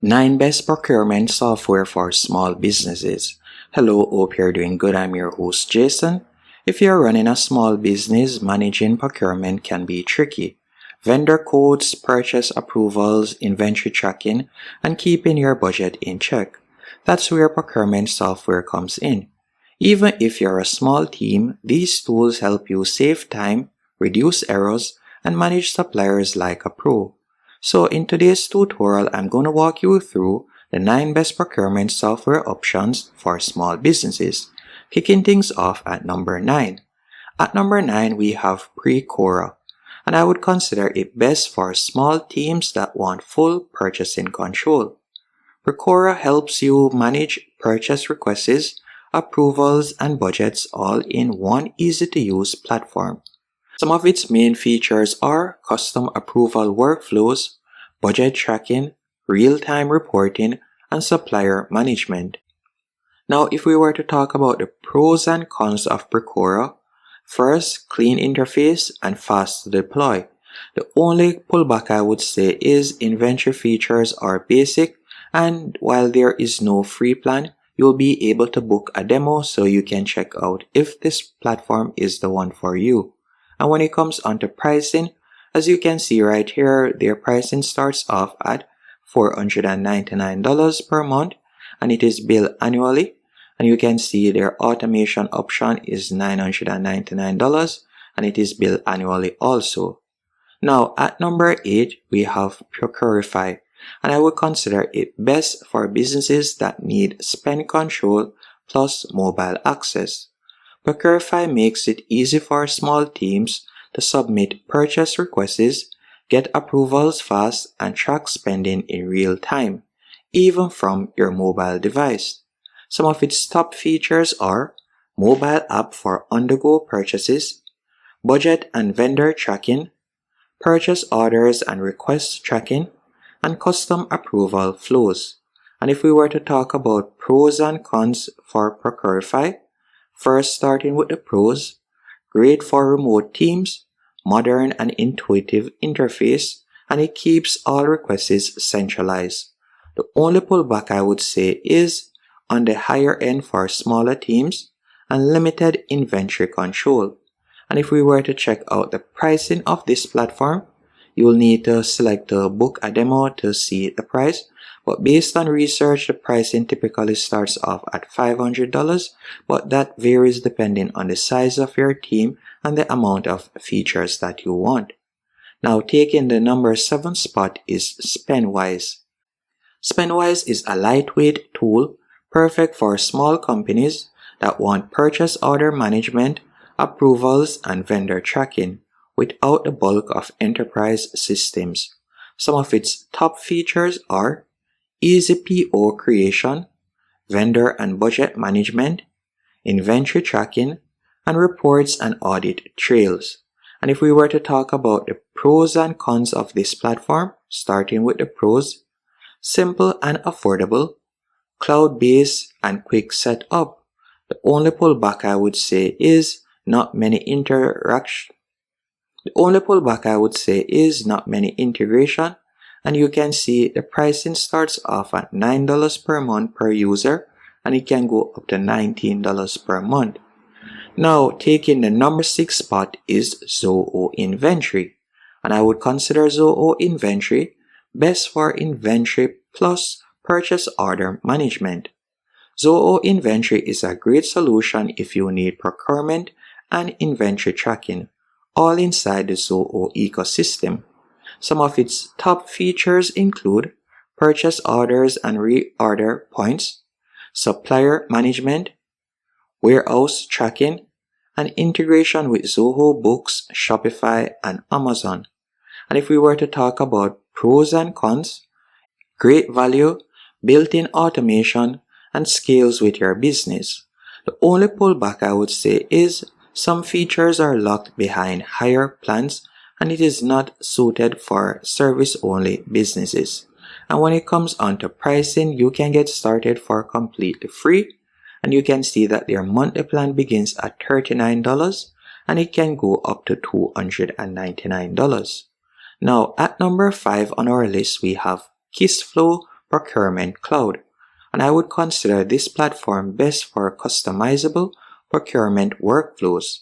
9 Best Procurement Software for Small Businesses. Hello, hope you're doing good. I'm your host, Jason. If you're running a small business, managing procurement can be tricky. Vendor quotes, purchase approvals, inventory tracking, and keeping your budget in check. That's where procurement software comes in. Even if you're a small team, these tools help you save time, reduce errors, and manage suppliers like a pro. So in today's tutorial, I'm going to walk you through the 9 best procurement software options for small businesses, kicking things off at number 9. At number 9, we have Precoro, and I would consider it best for small teams that want full purchasing control. Precoro helps you manage purchase requests, approvals, and budgets all in one easy-to-use platform. Some of its main features are custom approval workflows, budget tracking, real-time reporting, and supplier management. Now, if we were to talk about the pros and cons of Precoro, first, clean interface and fast to deploy. The only pullback I would say is inventory features are basic, and while there is no free plan, you'll be able to book a demo so you can check out if this platform is the one for you. And when it comes onto pricing, as you can see right here, their pricing starts off at $499 per month, and it is billed annually. And you can see their automation option is $999, and it is billed annually also. Now, at number 8, we have Procurify, and I would consider it best for businesses that need spend control plus mobile access. Procurify makes it easy for small teams to submit purchase requests, get approvals fast, and track spending in real time, even from your mobile device. Some of its top features are mobile app for on-the-go purchases, budget and vendor tracking, purchase orders and request tracking, and custom approval flows. And if we were to talk about pros and cons for Procurify, first, starting with the pros, great for remote teams, modern and intuitive interface, and it keeps all requests centralized. The only pullback I would say is on the higher end for smaller teams and limited inventory control. And if we were to check out the pricing of this platform, you will need to select the book a demo to see the price. But based on research, the pricing typically starts off at $500, but that varies depending on the size of your team and the amount of features that you want. Now, taking the number 7 spot is Spendwise. Spendwise is a lightweight tool perfect for small companies that want purchase order management, approvals, and vendor tracking without the bulk of enterprise systems. Some of its top features are easy PO creation, vendor and budget management, inventory tracking, and reports and audit trails. And if we were to talk about the pros and cons of this platform, starting with the pros, simple and affordable, cloud-based and quick setup. The only pullback I would say is not many integration, and you can see the pricing starts off at $9 per month per user, and it can go up to $19 per month. Now, taking the number 6 spot is Zoho Inventory, and I would consider Zoho Inventory best for inventory plus purchase order management. Zoho Inventory is a great solution if you need procurement and inventory tracking, all inside the Zoho ecosystem. Some of its top features include purchase orders and reorder points, supplier management, warehouse tracking, and integration with Zoho Books, Shopify, and Amazon. And if we were to talk about pros and cons, great value, built-in automation, and scales with your business. The only pullback I would say is some features are locked behind higher plans, and it is not suited for service-only businesses. And when it comes onto pricing, you can get started for completely free, and you can see that their monthly plan begins at $39, and it can go up to $299. Now, at number 5 on our list, we have KissFlow Procurement Cloud, and I would consider this platform best for customizable procurement workflows.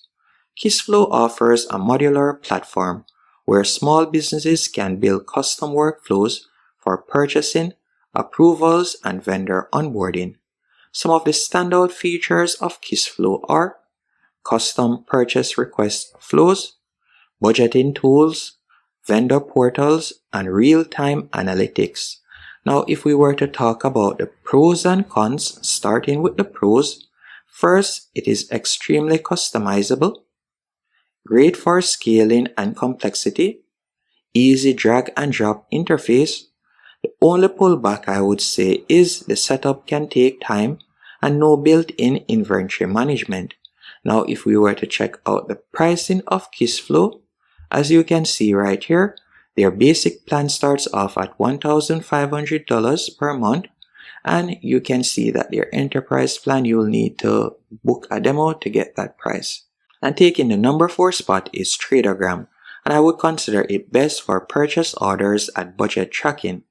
KissFlow offers a modular platform where small businesses can build custom workflows for purchasing, approvals, and vendor onboarding. Some of the standout features of KissFlow are custom purchase request flows, budgeting tools, vendor portals, and real-time analytics. Now, if we were to talk about the pros and cons, starting with the pros, first, it is extremely customizable, great for scaling and complexity, easy drag and drop interface. The only pullback I would say is the setup can take time and no built-in inventory management. Now, if we were to check out the pricing of KissFlow, as you can see right here, their basic plan starts off at $1,500 per month, and you can see that their enterprise plan, you'll need to book a demo to get that price. And taking the number 4 spot is Tradogram, and I would consider it best for purchase orders and budget tracking.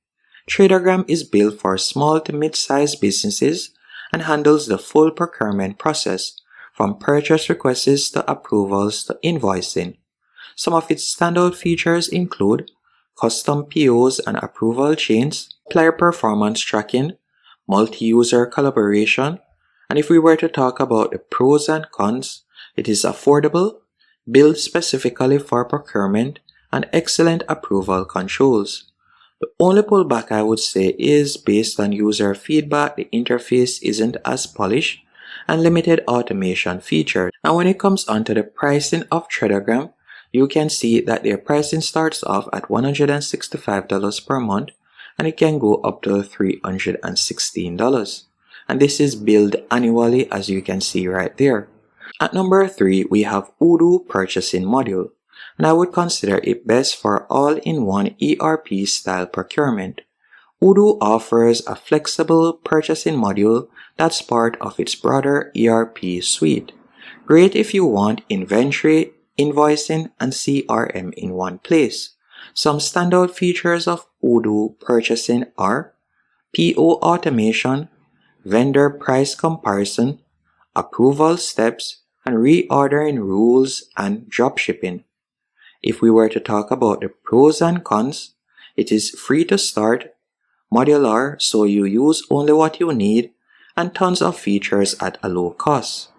Tradogram is built for small to mid-sized businesses and handles the full procurement process, from purchase requests to approvals to invoicing. Some of its standout features include custom POs and approval chains, supplier performance tracking, multi-user collaboration, and if we were to talk about the pros and cons, it is affordable, built specifically for procurement, and excellent approval controls. The only pullback I would say is based on user feedback, the interface isn't as polished and limited automation features. And when it comes onto the pricing of Tradogram, you can see that their pricing starts off at $165 per month and it can go up to $316. And this is billed annually, as you can see right there. At number 3, we have Odoo Purchasing Module, and I would consider it best for all-in-one ERP style procurement. Odoo offers a flexible purchasing module that's part of its broader ERP suite. Great if you want inventory, invoicing, and CRM in one place. Some standout features of Odoo Purchasing are PO automation, vendor price comparison, approval steps, and reordering rules and dropshipping. If we were to talk about the pros and cons, it is free to start, modular so you use only what you need, and tons of features at a low cost.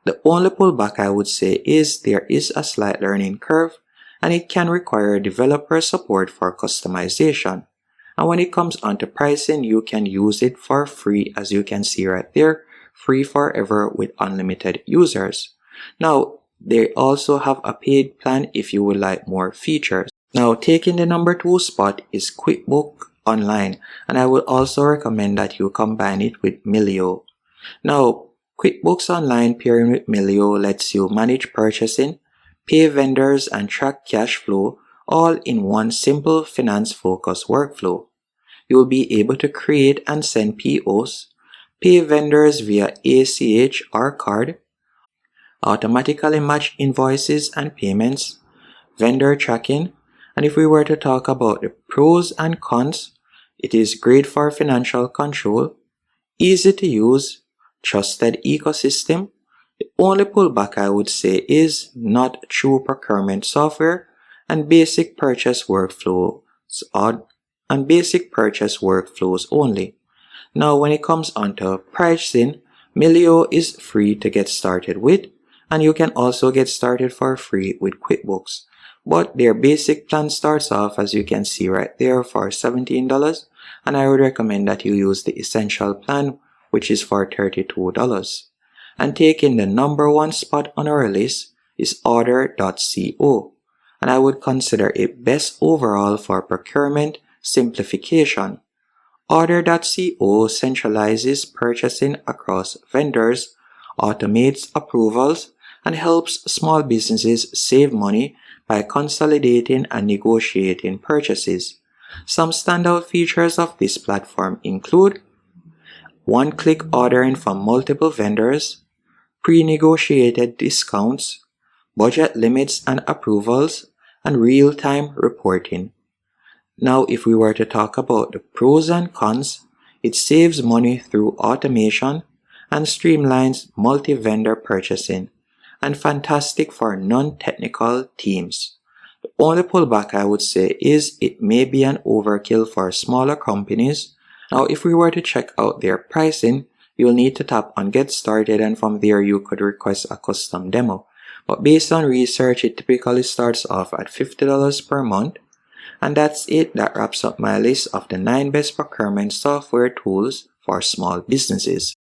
The only pullback I would say is there is a slight learning curve and it can require developer support for customization. And when it comes onto pricing, you can use it for free, as you can see right there, free forever with unlimited users. Now, they also have a paid plan if you would like more features. Now, taking the number 2 spot is QuickBooks Online, and I would also recommend that you combine it with Melio. Now, QuickBooks Online pairing with Melio lets you manage purchasing, pay vendors, and track cash flow all in one simple finance-focused workflow. You will be able to create and send POs, pay vendors via ACH or card, automatically match invoices and payments, vendor tracking, and if we were to talk about the pros and cons, it is great for financial control, easy to use, trusted ecosystem. The only pullback I would say is not true procurement software and basic purchase workflows only. Now, when it comes onto pricing, Melio is free to get started with, and you can also get started for free with QuickBooks. But their basic plan starts off, as you can see right there, for $17, and I would recommend that you use the essential plan, which is for $32. And taking the number 1 spot on our list is Order.co, and I would consider it best overall for procurement simplification. Order.co centralizes purchasing across vendors, automates approvals, and helps small businesses save money by consolidating and negotiating purchases. Some standout features of this platform include one-click ordering from multiple vendors, pre-negotiated discounts, budget limits and approvals, and real-time reporting. Now, if we were to talk about the pros and cons, it saves money through automation and streamlines multi-vendor purchasing, and fantastic for non-technical teams. The only pullback I would say is it may be an overkill for smaller companies. Now, if we were to check out their pricing, you'll need to tap on Get Started, and from there you could request a custom demo. But based on research, it typically starts off at $50 per month. And that's it. That wraps up my list of the 9 best procurement software tools for small businesses.